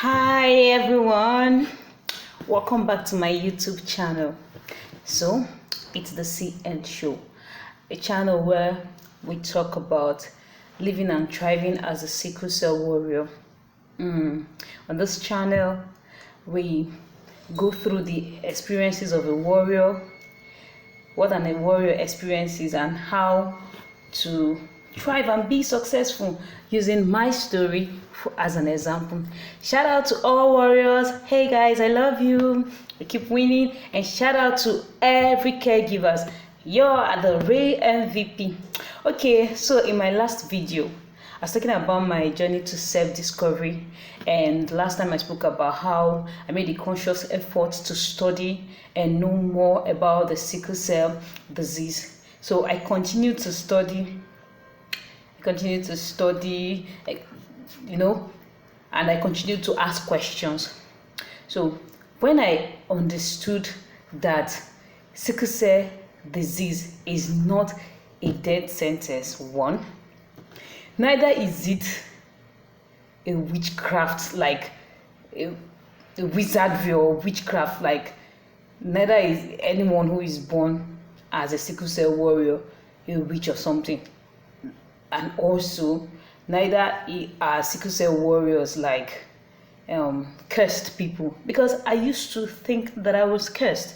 Hi everyone, welcome back to my YouTube channel. So it's the CN Show, a channel where we talk about living and thriving as a sickle cell warrior. On this channel we go through the experiences of a warrior, what a warrior experiences, and how to thrive and be successful using my story as an example. Shout out to all warriors. Hey guys, I love you. We keep winning. And shout out to every caregivers. You're the real MVP. Okay, so in my last video I was talking about my journey to self-discovery, and last time I spoke about how I made a conscious effort to study and know more about the sickle cell disease. So I continue to study, and I continue to ask questions. So when I understood that sickle cell disease is not a death sentence, one, neither is it a witchcraft, like a wizardry or witchcraft, like neither is anyone who is born as a sickle cell warrior a witch or something, and also neither are sickle cell warriors like cursed people, because I used to think that I was cursed.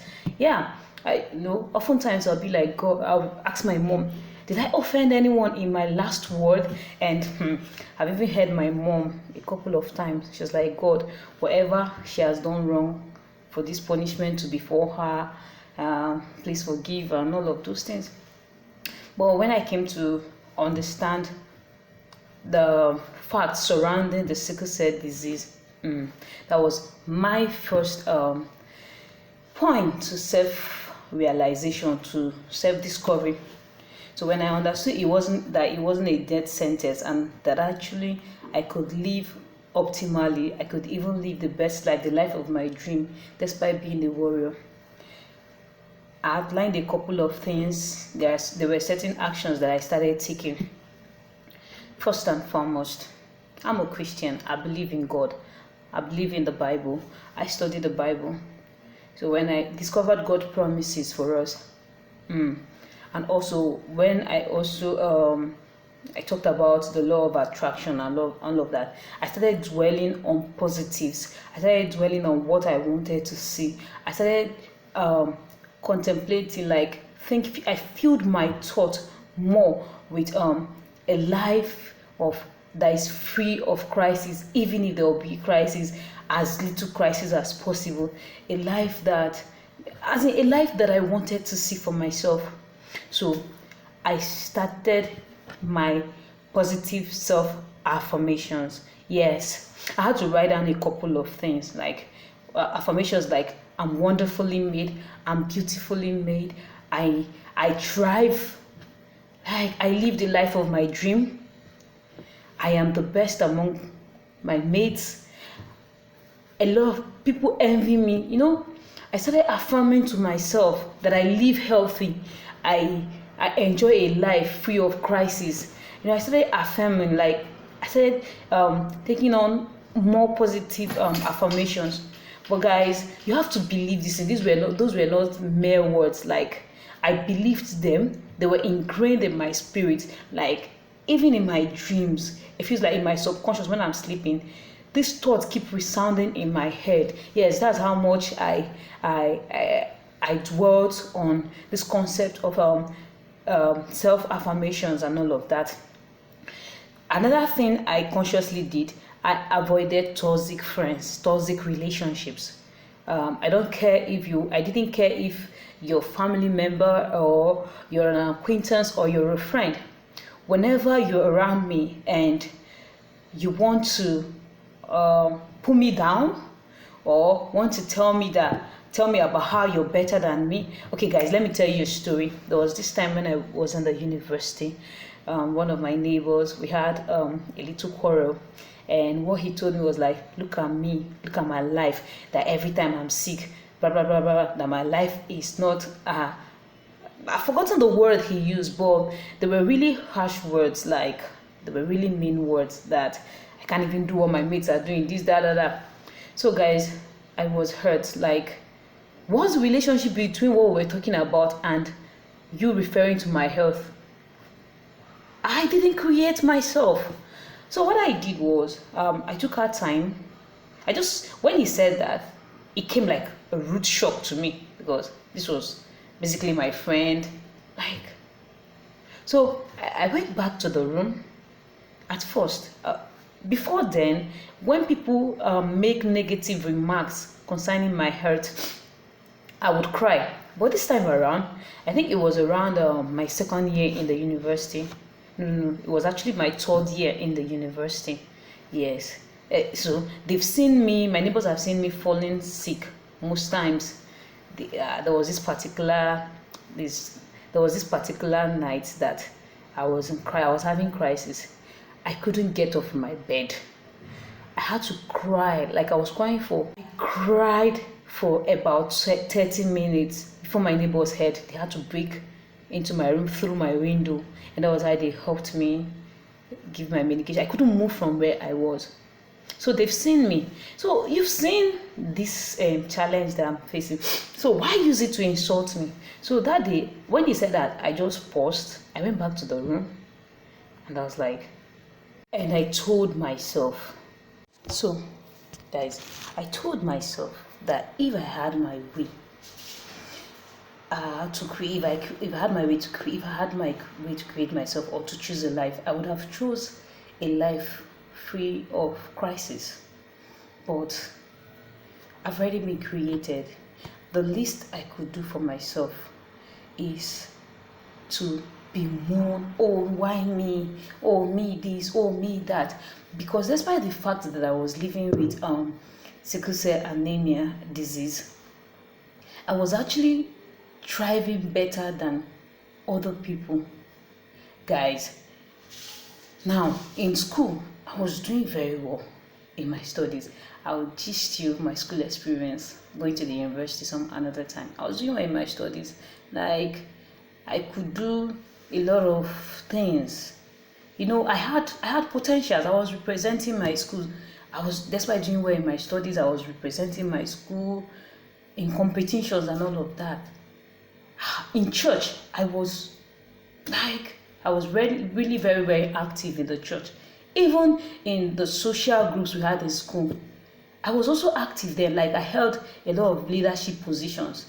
Oftentimes I'll be like, God, I'll ask my mom, did I offend anyone in my last word? And I've even heard my mom a couple of times. She was like, God, whatever she has done wrong, for this punishment to be for her, please forgive her, and all of those things. But when I came to understand the facts surrounding the sickle cell disease, that was my first point to self-realization, to self-discovery. So when I understood it wasn't a death sentence, and that actually I could live optimally, I could even live the best life, the life of my dream, despite being a warrior. I outlined a couple of things. There were certain actions that I started taking. First and foremost, I'm a Christian. I believe in God. I believe in the Bible. I study the Bible. So when I discovered God's promises for us, and also when I talked about the law of attraction and all of that, I started dwelling on positives. I started dwelling on what I wanted to see. I started contemplating, I filled my thought more with a life that is free of crisis, even if there will be crisis, as little crisis as possible. A life that I wanted to see for myself. So I started my positive self-affirmations. Yes, I had to write down a couple of things, like affirmations like, I'm wonderfully made, I'm beautifully made, I thrive, I live the life of my dream, I am the best among my mates, a lot of people envy me. I started affirming to myself that I live healthy, I enjoy a life free of crisis. I started affirming, I started taking on more positive affirmations. But guys, you have to believe this, and those were not mere words. I believed them. They were ingrained in my spirit. Even in my dreams, it feels like in my subconscious when I'm sleeping, these thoughts keep resounding in my head. Yes, that's how much I dwelt on this concept of self-affirmations and all of that. Another thing I consciously did, I avoided toxic friends, toxic relationships. I didn't care if you're a family member or you're an acquaintance or you're a friend. Whenever you're around me and you want to pull me down or want to tell me about how you're better than me. Okay guys, let me tell you a story. There was this time when I was in the university. One of my neighbors, we had a little quarrel, and what he told me was like, look at me, look at my life, that every time I'm sick, blah blah blah blah, that my life is not I've forgotten the word he used, but they were really harsh words, they were really mean words, that I can't even do what my mates are doing, this, that, that, that. So guys, I was hurt. Like, what's the relationship between what we're talking about and you referring to my health? I didn't create myself. So what I did was, I took our time. I just, when he said that, it came like a rude shock to me because this was basically my friend. Like, so I went back to the room at first. Before then, when people make negative remarks concerning my health, I would cry. But this time around, I think it was around my second year in the university. No, it was actually my third year in the university. Yes. So they've seen me, my neighbors have seen me falling sick most times. There was this there was this particular night that I was having crisis. I couldn't get off my bed. I had to cry, like I cried for about 30 minutes before my neighbors heard. They had to break into my room through my window, and that was how they helped me give my medication. I couldn't move from where I was. So they've seen me. So you've seen this challenge that I'm facing. So why use it to insult me? So that day, when he said that, I just paused. I went back to the room, and I was like, and I told myself. So, guys, I told myself that if I had my way to create, if I had my way to create, if I had my way to create myself or to choose a life, I would have chose a life free of crisis. But I've already been created. The least I could do for myself is to bemoan, oh, why me? Oh, me this, oh, me that. Because despite the fact that I was living with sickle cell anemia disease, I was actually thriving better than other people. Guys, now in school, I was doing very well in my studies. I will gist you my school experience going to the university some another time. I was doing well in my studies. Like, I could do a lot of things. You know, I had potentials. I was representing my school. Despite doing well in my studies, I was representing my school in competitions and all of that. In church, I was really, really very, very active in the church. Even in the social groups we had in school, I was also active there. Like, I held a lot of leadership positions.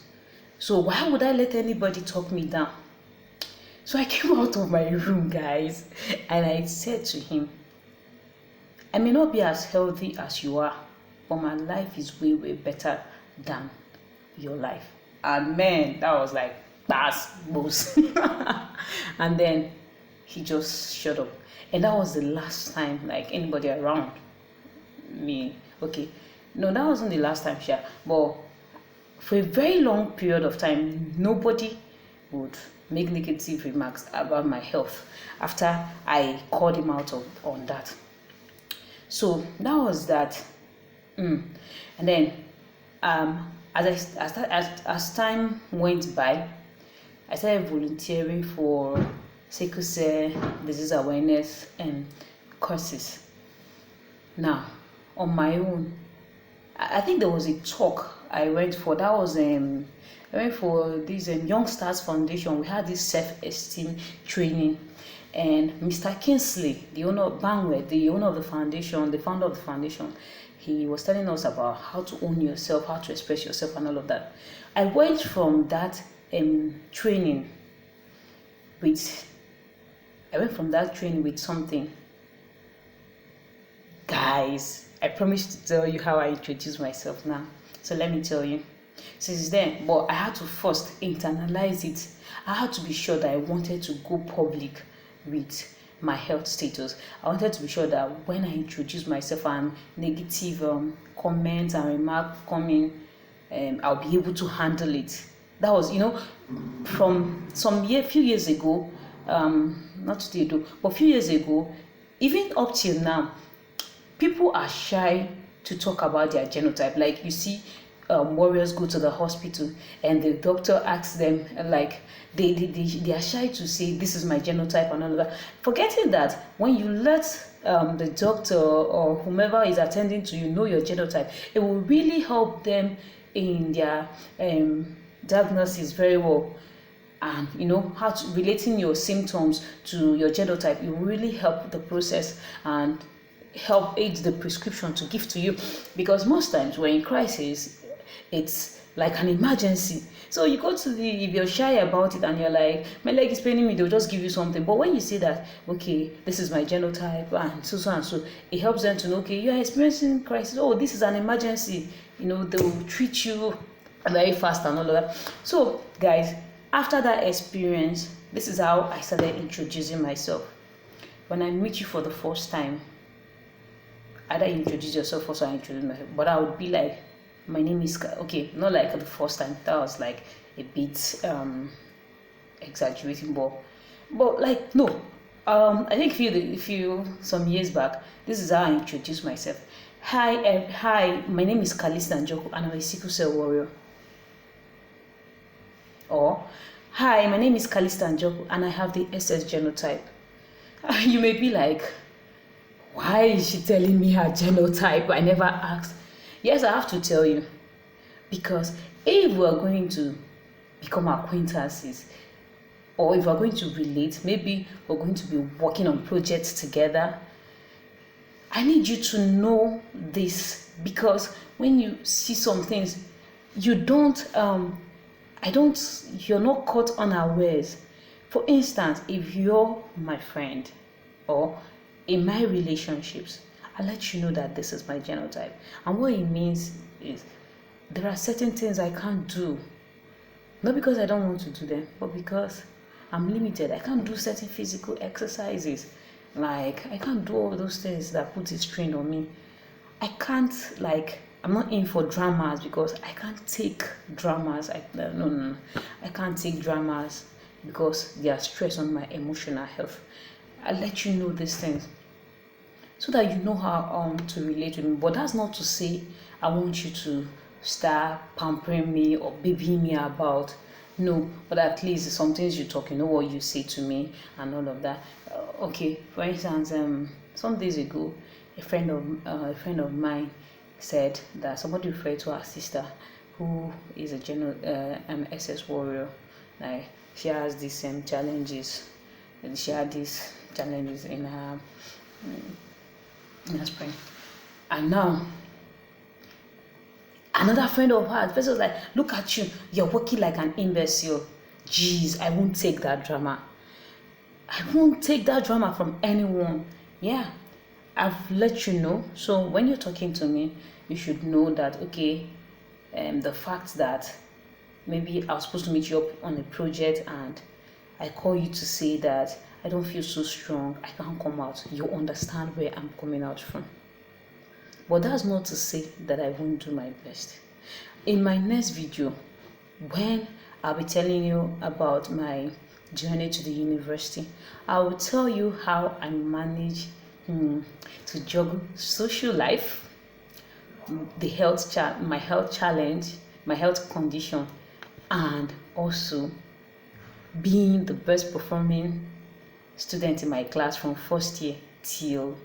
So why would I let anybody talk me down? So I came out of my room, guys, and I said to him, I may not be as healthy as you are, but my life is way, way better than your life. And man, that was like, that's boss. And then he just shut up. And that was the last time, like, anybody around me. Okay, no, that wasn't the last time, sure. But for a very long period of time, nobody would make negative remarks about my health after I called him out on that. So that was that. And then as time went by, I started volunteering for sickle cell disease awareness and courses. Now, on my own, I think there was a talk I went for. That was I went for this Young Stars Foundation. We had this self-esteem training, and Mr. Kingsley, the owner of Banwell, the owner of the foundation, the founder of the foundation, he was telling us about how to own yourself, how to express yourself, and all of that. I went from that training with something. Guys, I promised to tell you how I introduce myself now. So let me tell you. Since then, but I had to first internalize it. I had to be sure that I wanted to go public with my health status. I wanted to be sure that when I introduce myself and negative comments and remarks coming, I'll be able to handle it. That was, from few years ago, not today though, but a few years ago, even up till now, people are shy to talk about their genotype. Like, you see, warriors go to the hospital and the doctor asks them, like, they are shy to say this is my genotype and all of that, forgetting that when you let the doctor or whomever is attending to you know your genotype, it will really help them in their diagnosis very well. And how to relating your symptoms to your genotype, it will really help the process and help aid the prescription to give to you, because most times when in crisis, it's like an emergency. So you go to if you're shy about it and you're like, my leg is paining me, they'll just give you something. But when you say that, okay, this is my genotype and so and so, it helps them to know, okay, you're experiencing crisis, oh, this is an emergency, they'll treat you very fast and all of that. So guys, after that experience, this is how I started introducing myself. When I meet you for the first time, either you introduce yourself or I introduce myself, but I would be like, my name is, okay, not like the first time, that was like a bit exaggerating, but like, no, I think some years back, this is how I introduced myself. Hi, my name is Kalista Njoku and I'm a sickle cell warrior. Or, hi, my name is Kalista Njoku and I have the SS genotype. You may be like, why is she telling me her genotype? I never asked. Yes, I have to tell you, because if we are going to become acquaintances, or if we're going to relate, maybe we're going to be working on projects together, I need you to know this, because when you see some things, you're not caught unawares. For instance, if you're my friend or in my relationships, I let you know that this is my genotype. And what it means is there are certain things I can't do. Not because I don't want to do them, but because I'm limited. I can't do certain physical exercises. Like, I can't do all those things that put a strain on me. I can't, I'm not in for dramas because I can't take dramas. No. I can't take dramas because they are stress on my emotional health. I let you know these things so that you know how to relate with me. But that's not to say I want you to start pampering me or babying me about. No, but at least some things you talk, you know what you say to me and all of that. Okay, for instance, some days ago, a friend of mine said that somebody referred to her sister, who is an SS warrior. Like, she has these same challenges, and she had these challenges in her spring. And now another friend of hers, the person was like, look at you, you're working like an imbecile. Jeez, I won't take that drama. I won't take that drama from anyone. Yeah, I've let you know. So when you're talking to me, you should know that, okay, the fact that maybe I was supposed to meet you up on a project and I call you to say that I don't feel so strong, I can't come out. You understand where I'm coming out from. But that's not to say that I won't do my best. In my next video, when I'll be telling you about my journey to the university, I will tell you how I manage to juggle social life, my health challenge, my health condition, and also being the best performing student in my class from first year till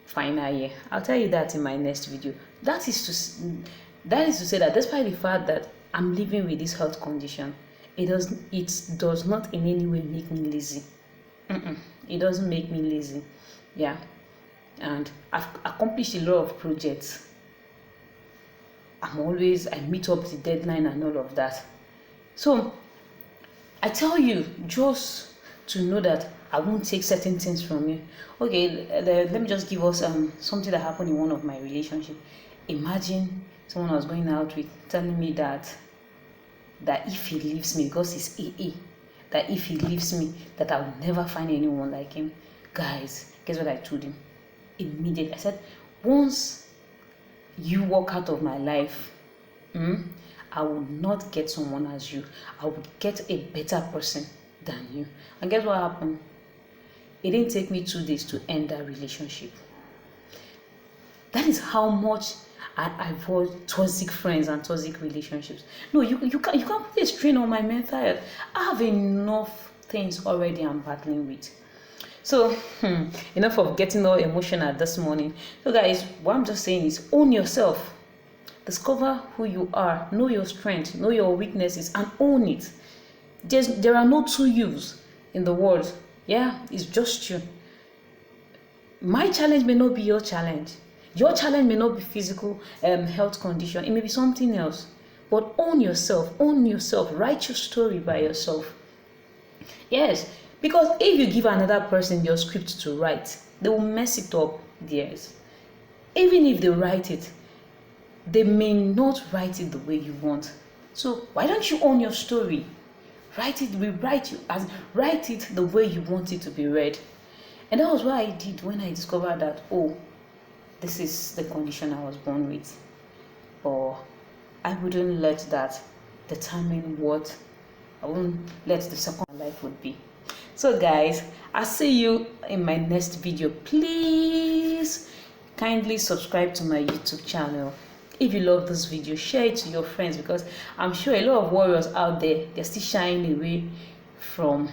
final year. I'll tell you that in my next video. That is to say that despite the fact that I'm living with this health condition, it does not in any way make me lazy. It doesn't make me lazy. Yeah, and I've accomplished a lot of projects. I meet up the deadline and all of that. So I tell you just to know that I won't take certain things from you. Okay, let me just give us something that happened in one of my relationships. Imagine someone I was going out with telling me that if he leaves me, because he's AA, that if he leaves me, that I will never find anyone like him. Guys, guess what I told him? Immediately, I said, once you walk out of my life, I will not get someone as you. I will get a better person than you. And guess what happened? It didn't take me 2 days to end that relationship. That is how much I avoid toxic friends and toxic relationships. No, you can't put a strain on my mental health. I have enough things already I'm battling with. So, enough of getting all emotional this morning. So, guys, what I'm just saying is own yourself. Discover who you are, know your strengths, know your weaknesses, and own it. There are no two yous in the world. Yeah, it's just you. My challenge may not be your challenge. Your challenge may not be physical health condition. It may be something else. But own yourself. Own yourself. Write your story by yourself. Yes, because if you give another person your script to write, they will mess it up theirs. Even if they write it, they may not write it the way you want. So why don't you own your story? Write it, write it the way you want it to be read. And that was what I did when I discovered that, oh, this is the condition I was born with. Or I wouldn't let that determine what I wouldn't let the second life would be. So guys, I'll see you in my next video. Please kindly subscribe to my YouTube channel. If you love this video, share it to your friends, because I'm sure a lot of warriors out there, they're still shying away from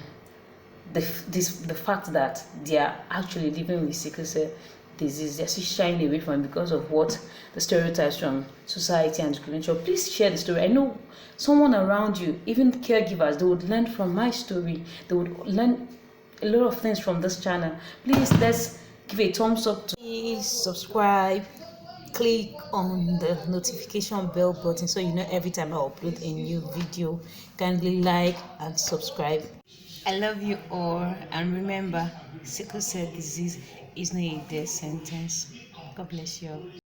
the fact that they are actually living with sickle cell disease. They're still shying away from it because of what the stereotypes from society and discrimination. Please share the story. I know someone around you, even caregivers, they would learn from my story. They would learn a lot of things from this channel. Please, let's give a thumbs up. Please subscribe. Click on the notification bell button so you know every time I upload a new video. Kindly like and subscribe. I love you all, and remember, sickle cell disease is not a death sentence. God bless you all.